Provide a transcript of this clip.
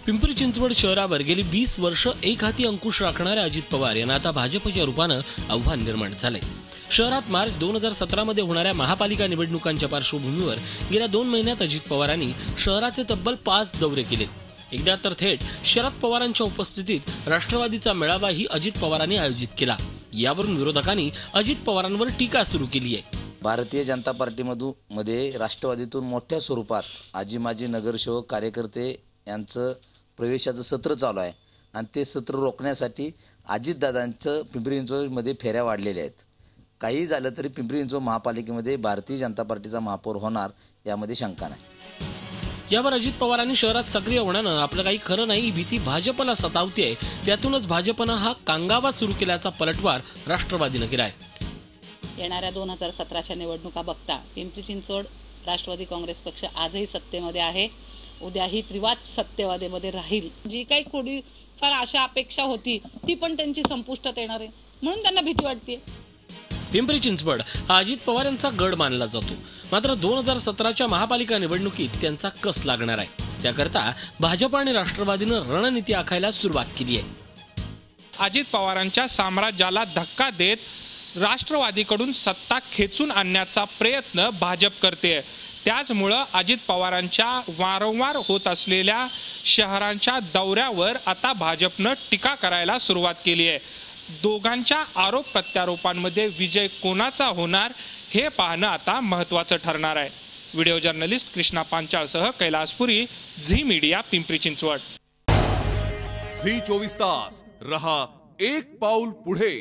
पिंपरी चिंचवड शहरावर गेली 20 वर्ष एक हाती अंकुश राखणाऱ्या अजित पवार यांना आता भाजपच्या रूपानं आव्हान निर्माण झालंय। शहरात मार्च 2017 मध्ये होणाऱ्या महापालिका निवडणुकांच्या पार्श्वभूमीवर गेल्या 2 महिन्यात अजित पवारांनी शहराचे तब्बल 5 दौरे केले। एकदा तर थेट शरद पवारांच्या उपस्थितीत राष्ट्रवादीचा मेळावाही अजित पवारांनी आयोजित केला। यावरून विरोधकांनी अजित पवारांवर टीका सुरू केली आहे। भारतीय जनता पार्टीमध्ये राष्ट्रवादीतून मोठ्या स्वरूपात आजी माजी नगरसेवक कार्यकर्ते यांचं प्रवेशाचं सत्र चालू आहे आणि ते सत्र रोखण्यासाठी अजितदादांचं पिंपरी चिंचवडमध्ये फेऱ्या वाढलेल्या आहेत। काही झालं तरी पिंपरी चिंचवड महापालिकेमध्ये भारतीय जनता पार्टीचा महापौर होणार यामध्ये शंका नाही। यावर अजित पवारांनी शहरात सक्रिय होण्यानं आपलं काही खरं नाही, भीती भाजपला सतावते, त्यातूनच भाजपनं हा कांगावा सुरू केल्याचा पलटवार राष्ट्रवादीनं केलाय। येणाऱ्या 2017च्या निवडणुका बघता पिंपरी चिंचवड राष्ट्रवादी काँग्रेस पक्ष आजही सत्तेमध्ये आहे, उद्याही त्रिवाद सत्तेवादीमध्ये राहील। जी काही कोणी फार आशा अपेक्षा होती ती पण त्यांची संपुष्टात येणार आहे, म्हणून त्यांना भीती वाटते। पिंपरी चिंचवड हा अजित पवार यांचा गड मानला जातो, मात्र 2017च्या महापालिका निवडणुकीत त्यांचा कस लागणार आहे। त्याकरता भाजप आणि राष्ट्रवादीनं रणनीती आखायला सुरुवात केली आहे। अजित पवारांच्या साम्राज्याला धक्का देत राष्ट्रवादीकडून सत्ता खेचून आणण्याचा प्रयत्न भाजप करते। त्याचमुळे अजित पवारांच्या वारंवार होत असलेल्या शहरांच्या दौऱ्यावर आता भाजपनं टीका करायला सुरुवात केली आहे। दोघांच्या आरोप प्रत्यारोपांमध्ये विजय कोणाचा होणार हे पाहणं आता महत्त्वाचं ठरणार आहे। व्हिडिओ जर्नलिस्ट कृष्णा पांचाळसह कैलासपुरी, झी मीडिया, पिंपरी चिंचवड। झी 24 तास रहा एक पाऊल पुढे।